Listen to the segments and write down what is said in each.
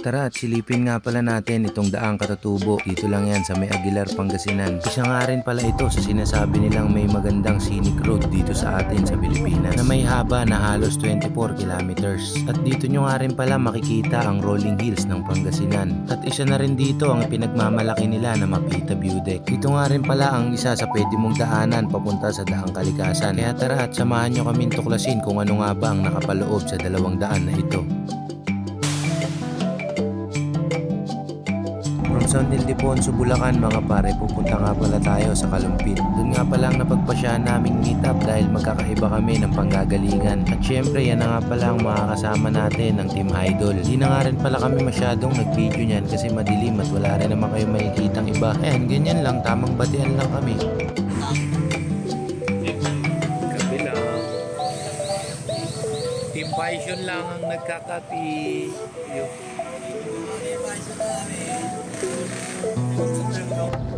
Tara at silipin nga pala natin itong daang Katatubo. Dito lang yan sa may Aguilar, Pangasinan. Isa nga rin pala ito sa sinasabi nilang may magandang scenic road dito sa atin sa Pilipinas na may haba na halos 24 kilometers. At dito nyo nga rin pala makikita ang rolling hills ng Pangasinan. At isa na rin dito ang pinagmamalaki nila na Mapita View Deck. Dito nga rin pala ang isa sa pwede mong daanan papunta sa Daang Kalikasan. Kaya tara at samahan nyo kaming tuklasin kung ano nga ba ang nakapaloob sa dalawang daan na ito. From San Ildefonso, Bulacan mga pare, pupunta nga pala tayo sa Kalumpit. Doon nga pala ang napagpasyahan naming meet up dahil magkakaiba kami ng panggagalingan. At syempre yan na nga pala ang makakasama natin ng Team Idol. Hindi na nga rin pala kami masyadong nag-video niyan kasi madilim at wala rin naman kayo makikitang iba. Ayan, ganyan lang, tamang batian lang kami. Kabilang Team Bison lang ang nagkakapi.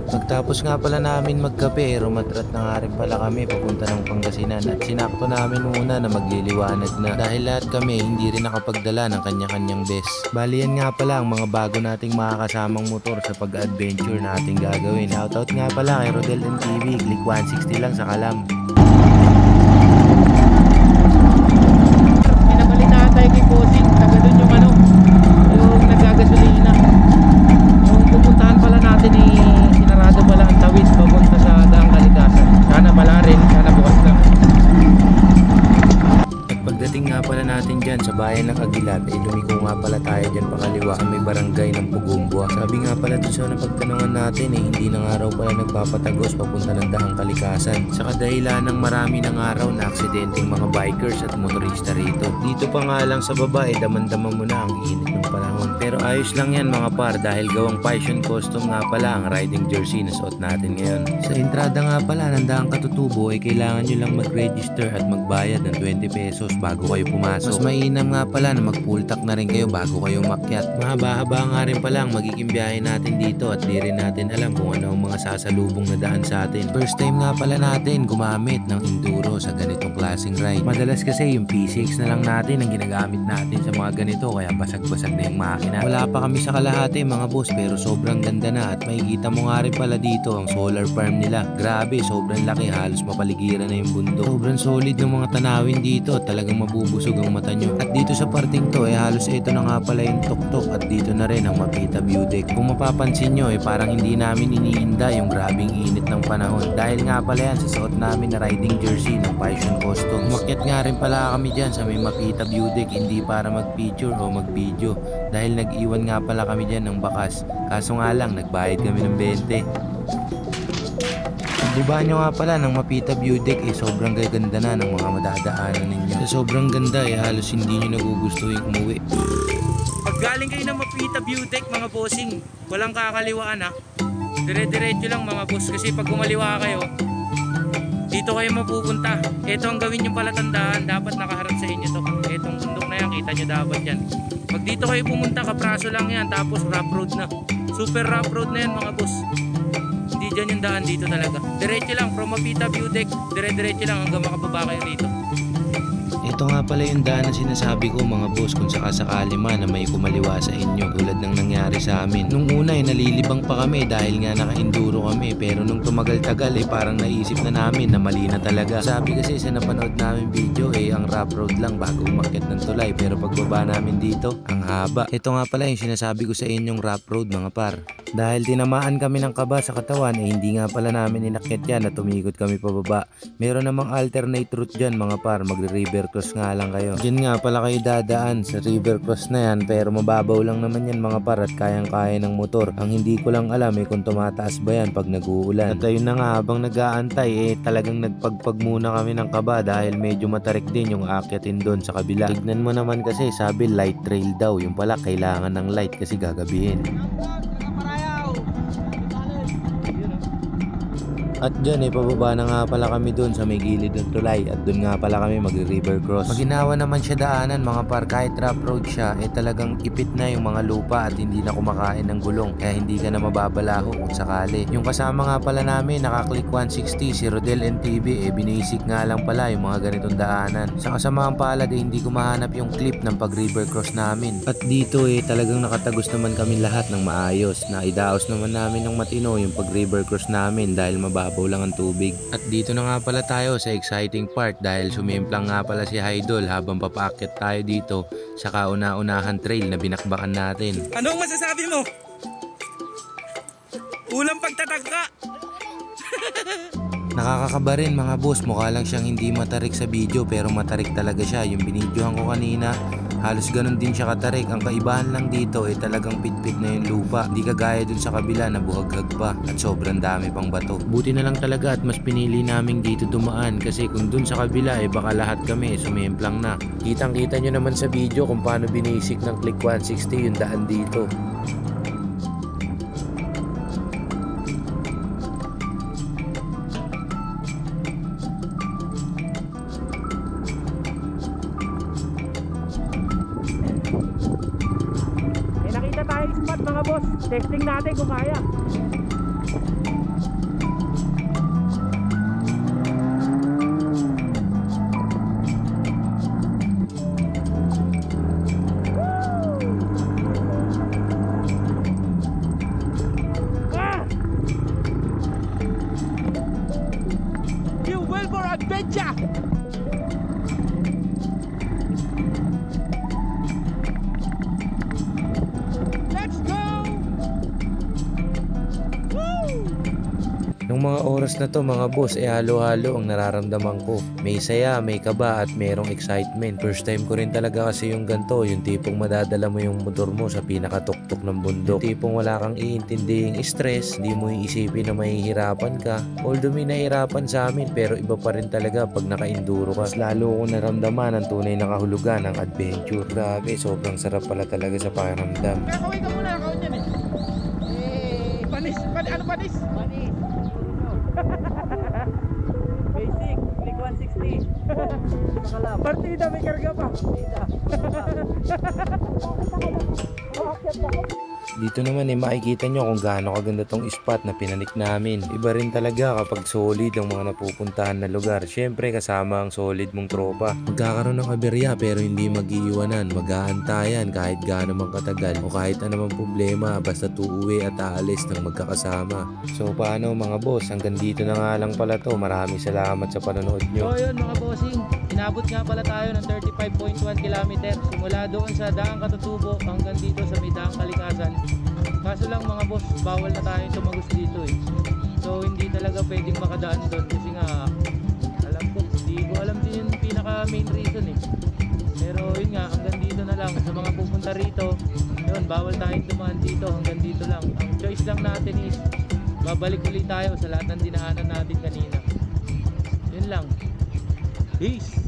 Pagtapos nga pala namin magkape, rumatrat na nga rin pala kami papunta ng Pangasinan at sinakto namin muna na magliliwanag na dahil lahat kami hindi rin nakapagdala ng kanya-kanyang best. Bali yan nga pala ang mga bago nating makakasamang motor sa pag-adventure na ating gagawin. Shoutout nga pala kay Rodel TV, click 160 lang sa Kalam. Pinabalitaan tayo kay Posing, taga dun yung yung nagagasolina. Yung pupuntahan pala natin sinarado pala ang tawid papunta sa Daang Kalikasan. Sana pala rin, sana bukas lang. At pagdating nga pala natin dyan sa bayan ng Aguilar, lumiko nga pala tayo dyan pakaliwa sa may barangay ng Pugumbua. Sabi nga pala dun sa napagtanungan natin hindi na nga raw pala nagpapatagos papunta ng Daang Kalikasan. Sa kadahilan ng marami ng araw na aksidenteng mga bikers at motorista rito. Dito pa nga lang sa baba daman-daman mo na ang init ng panahon. Pero ayos lang yan mga par dahil gawang fashion costume nga pala ang riding jersey na suot natin ngayon. Sa entrada nga pala ng Daang Katatubo kailangan nyo lang mag-register at magbayad ng 20 pesos bago kayo pumasok. Mas mainam nga pala na mag-full tank na rin kayo bago kayo umakyat. Mahaba-haba nga rin pala ang magiging biyahe natin dito at di rin natin alam kung ano ang mga sasalubong na daan sa atin. First time nga pala natin gumamit ng enduro sa ganitong klaseng ride. Madalas kasi yung P6 na lang natin ang ginagamit natin sa mga ganito kaya basag-basag na yung makina. Wala pa kami sa kalahati mga boss pero sobrang ganda na at makikita mo nga rin pala dito ang solar farm nila. Grabe, sobrang laki, halos mapaligiran na yung bundok. Sobrang solid ng mga tanawin dito, talagang mabubusog ang mata nyo. At dito sa parting to halos ito na nga pala yung tuktok at dito na rin ang Mapita View Deck. Kung mapapansin nyo parang hindi namin iniinda yung grabing init ng panahon dahil nga pala yan sa suot namin na riding jersey ng fashion costume. Umakyat nga rin pala kami dyan sa may Mapita View Deck hindi para mag-picture o mag-video dahil nag-iwan nga pala kami dyan ng bakas. Kaso nga lang nagbayad kami ng 20. Pagbaba nyo nga pala ng Mapita View Deck sobrang gaganda na ng mga madadaanan ninyo. Sa sobrang ganda halos hindi nyo nagugustuhin umuwi. Pag galing kayo ng Mapita View Deck mga bossing, walang kakaliwaan dire-diretso lang mga boss kasi pag kumaliwa kayo dito kayo mapupunta. Ito ang gawin nyo pala tandaan, dapat nakaharap sa inyo to. Itong bundok na yan, kita nyo dapat yan. Pag dito kayo pumunta, kapraso lang yan, tapos rough road na. Super rough road na yan mga boss. Hindi dyan yung daan dito talaga. Diretso lang, from Mapita View Deck, dire-diretso lang hanggang makababa kayo rito. Ito nga pala yung daan na sinasabi ko mga boss kung sakasakali man na may kumaliwa sa inyo tulad ng nangyari sa amin. Nung una nalilibang pa kami dahil nga naka-enduro kami pero nung tumagal-tagal parang naisip na namin na mali na talaga. Sabi kasi sa napanood namin video ang rough road lang bago umakyat ng tulay pero pagbaba namin dito ang haba. Ito nga pala yung sinasabi ko sa inyong rough road mga par. Dahil tinamaan kami ng kaba sa katawan hindi nga pala namin inakyat yan at tumikot kami pababa. Meron namang alternate route dyan mga par, magre-river cross nga lang kayo. Diyan nga pala kayo dadaan sa river cross na yan pero mababaw lang naman yan mga par at kayang-kaya ng motor. Ang hindi ko lang alam kung tumataas ba yan pag nag-uulan. At ayun na nga habang nag-aantay talagang nagpagpag muna kami ng kaba dahil medyo matarik din yung aakyatin doon sa kabila. Tignan mo naman kasi sabi light trail daw, yung pala kailangan ng light kasi gagabihin. At dyan pababa na nga pala kami dun sa may gilid ng tulay at dun nga pala kami magre-river cross. Maginawa naman siya daanan mga par, kahit rough road siya talagang ipit na yung mga lupa at hindi na kumakain ng gulong, kaya hindi ka na mababalaho kung sakali. Yung kasama nga pala namin naka-click 160 si Rodel NTV binisik nga lang pala yung mga ganitong daanan. Sa kasamaang palad hindi ko mahanap yung clip ng pag-river cross namin. At dito talagang nakatagos naman kami lahat ng maayos. Naidaos naman namin ng matino yung pag-river cross namin dahil mababaw lang ang tubig. At dito na nga pala tayo sa exciting part dahil sumimplang nga pala si Idol habang papaakyat tayo dito sa kauna-unahan trail na binakbakan natin. Anong masasabi mo? Ulang pagtatagka. Nakakakaba rin mga boss, mukha lang siyang hindi matarik sa video pero matarik talaga siya. Yung binidyohan ko kanina, halos ganun din siya katarik. Ang kaibahan lang dito talagang pitpit na yung lupa. Hindi kagaya dun sa kabila na buhaghag pa at sobrang dami pang bato. Buti na lang talaga at mas pinili naming dito dumaan kasi kung dun sa kabila baka lahat kami sumimplang na. Kitang kita nyo naman sa video kung paano binisik ng Click 160 yung daan dito. Nakita tayo spot mga boss. Testing natin kung kaya. You will for adventure. Nung mga oras na to mga boss halo-halo ang nararamdaman ko. May saya, may kaba at merong excitement. First time ko rin talaga kasi yung ganto, yung tipong madadala mo yung motor mo sa pinakatuktok ng bundok. Yung tipong wala kang iintindihing stress, hindi mo iisipin na mahihirapan ka. Although may nahirapan sa amin pero iba pa rin talaga pag naka-enduro ka. Mas lalo ko naramdaman ang tunay na kahulugan ng adventure. Grabe, sobrang sarap pala talaga sa pakiramdam. Kakawin ka muna, kakawin yan panis, ano panis? Panis. Basic, Click 160. Partida, may karga pa. Partida. Dito naman makikita nyo kung gaano kaganda tong spot na pinanik namin. Iba rin talaga kapag solid ang mga napupuntahan na lugar. Syempre kasama ang solid mong tropa. Magkakaroon ng aberya pero hindi mag-iiwanan. Mag-aantayan kahit gaano man katagal o kahit anumang problema basta uuwi at aalis ng magkakasama. So paano mga boss, hanggang dito na nga lang pala to. Maraming salamat sa panonood nyo. So yun mga bossing, inabot nga pala tayo ng 35.1 km simula doon sa Daang Katutubo hanggang dito sa may Daang Kalikasan. Kaso lang mga boss, bawal na tayong tumagos dito So hindi talaga pwedeng makadaan doon kasi nga hindi ko alam din yung pinaka main reason Pero yun nga, hanggang dito na lang sa mga pupunta rito. Yun, bawal tayong dumaan dito, hanggang dito lang. Ang choice lang natin is babalik ulit tayo sa lahat ng dinaanan natin kanina. Yun lang. Peace!